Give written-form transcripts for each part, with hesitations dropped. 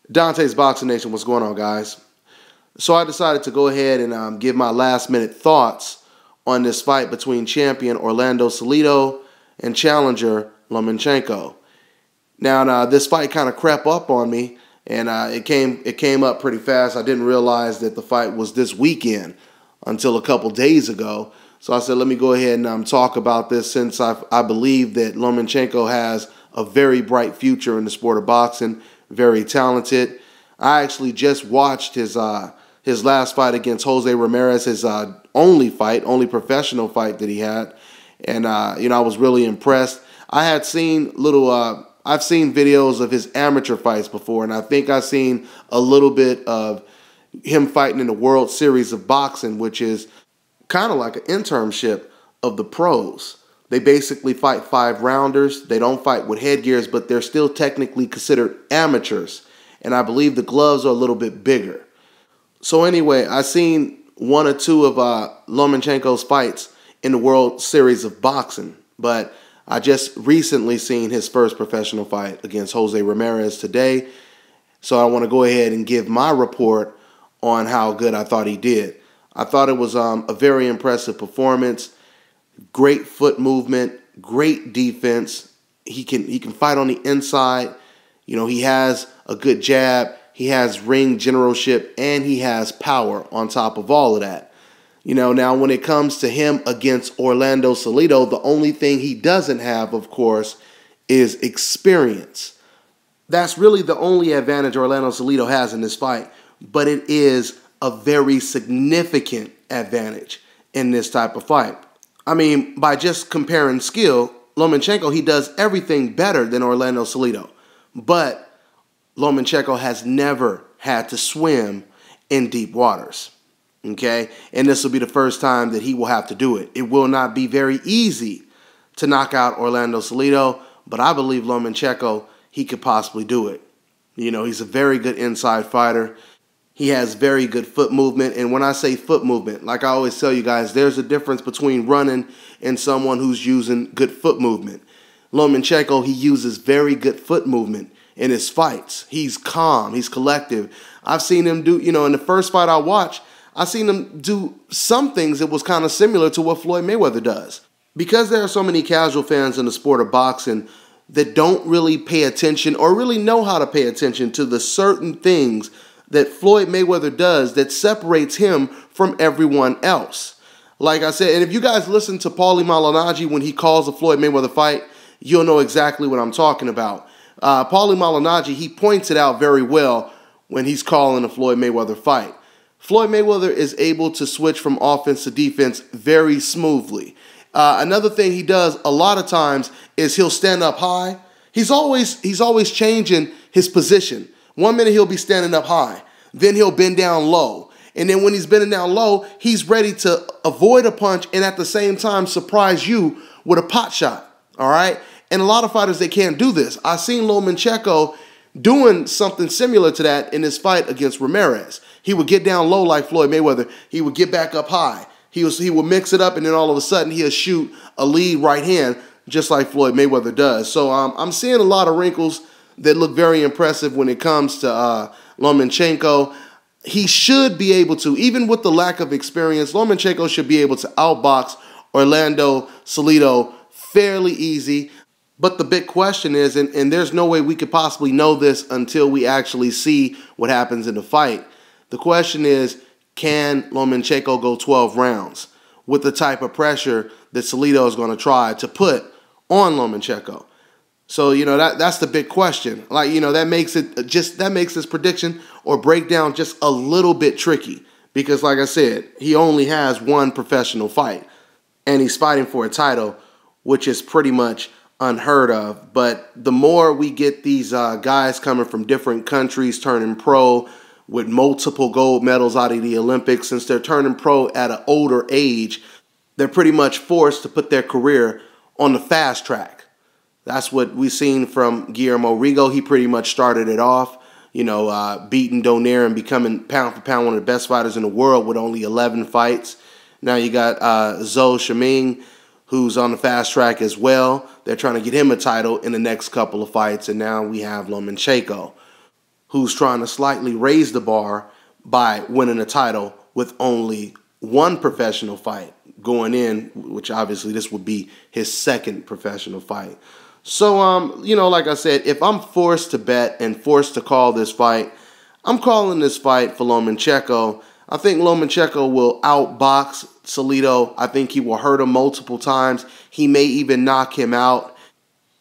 Dante's Boxing Nation, what's going on, guys? So I decided to go ahead and give my last-minute thoughts on this fight between champion Orlando Salido and challenger Lomachenko. Now, this fight kind of crept up on me, and it came up pretty fast. I didn't realize that the fight was this weekend until a couple days ago. So I said, let me go ahead and talk about this, since I believe that Lomachenko has a very bright future in the sport of boxing. Very talented. I actually just watched his last fight against Jose Ramirez, his only professional fight that he had, and I was really impressed. I've seen videos of his amateur fights before, and I think I've seen a little bit of him fighting in the World Series of Boxing, which is kind of like an internship of the pros. They basically fight 5-rounders. They don't fight with headgears, but they're still technically considered amateurs. And I believe the gloves are a little bit bigger. So anyway, I seen one or two of Lomachenko's fights in the World Series of Boxing. But I just recently seen his first professional fight against Jose Ramirez today. So I want to go ahead and give my report on how good I thought he did. I thought it was a very impressive performance. Great foot movement, great defense. He can fight on the inside. He has a good jab. He has ring generalship, and he has power on top of all of that. Now when it comes to him against Orlando Salido, the only thing he doesn't have, of course, is experience. That's really the only advantage Orlando Salido has in this fight, but it is a very significant advantage in this type of fight. I mean, by just comparing skill, Lomachenko, he does everything better than Orlando Salido. But Lomachenko has never had to swim in deep waters. Okay? And this will be the first time that he will have to do it. It will not be very easy to knock out Orlando Salido, but I believe Lomachenko, he could possibly do it. He's a very good inside fighter. He has very good foot movement. And when I say foot movement, like I always tell you guys, there's a difference between running and someone who's using good foot movement. Lomachenko, he uses very good foot movement in his fights. He's calm. He's collective. I've seen him do, in the first fight I watched, I seen him do some things that was kind of similar to what Floyd Mayweather does. Because there are so many casual fans in the sport of boxing that don't really pay attention or really know how to pay attention to the certain things that Floyd Mayweather does that separates him from everyone else. Like I said, and if you guys listen to Paulie Malignaggi when he calls a Floyd Mayweather fight, you'll know exactly what I'm talking about. Paulie Malignaggi, he points it out very well when he's calling a Floyd Mayweather fight. Floyd Mayweather is able to switch from offense to defense very smoothly. Another thing he does a lot of times is he'll stand up high. He's always changing his position. 1 minute he'll be standing up high, then he'll bend down low. And then when he's bending down low, he's ready to avoid a punch and at the same time surprise you with a pot shot, all right? And a lot of fighters, they can't do this. I've seen Lomachenko doing something similar to that in his fight against Ramirez. He would get down low like Floyd Mayweather. He would get back up high. He would mix it up, and then all of a sudden he'll shoot a lead right hand just like Floyd Mayweather does. So I'm seeing a lot of wrinkles that look very impressive when it comes to Lomachenko. He should be able to, even with the lack of experience, Lomachenko should be able to outbox Orlando Salido fairly easy. But the big question is, and there's no way we could possibly know this until we actually see what happens in the fight. The question is, can Lomachenko go 12 rounds with the type of pressure that Salido is going to try to put on Lomachenko? So, that's the big question. Like, that makes this prediction or breakdown just a little bit tricky because, like I said, he only has one professional fight and he's fighting for a title, which is pretty much unheard of. But the more we get these guys coming from different countries turning pro with multiple gold medals out of the Olympics, since they're turning pro at an older age, they're pretty much forced to put their career on the fast track. That's what we've seen from Guillermo Rigo. He pretty much started it off, beating Donaire and becoming pound for pound one of the best fighters in the world with only 11 fights. Now you got Zhou Shiming, who's on the fast track as well. They're trying to get him a title in the next couple of fights, and now we have Lomachenko. who's trying to slightly raise the bar by winning a title with only one professional fight going in, which obviously this would be his second professional fight. So, you know, like I said, if I'm forced to bet and forced to call this fight, I'm calling this fight for Lomachenko. I think Lomachenko will outbox Salido. I think he will hurt him multiple times. He may even knock him out.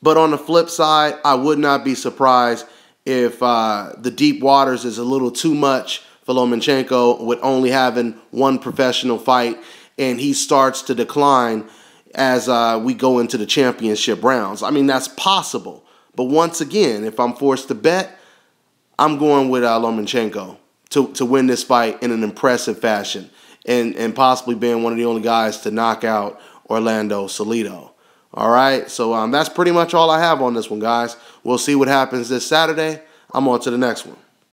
But on the flip side, I would not be surprised if the deep waters is a little too much for Lomachenko with only having one professional fight, and he starts to decline as we go into the championship rounds. I mean, that's possible. But once again, if I'm forced to bet, I'm going with Lomachenko to win this fight in an impressive fashion and possibly being one of the only guys to knock out Orlando Salido. All right, so that's pretty much all I have on this one, guys. We'll see what happens this Saturday. I'm on to the next one.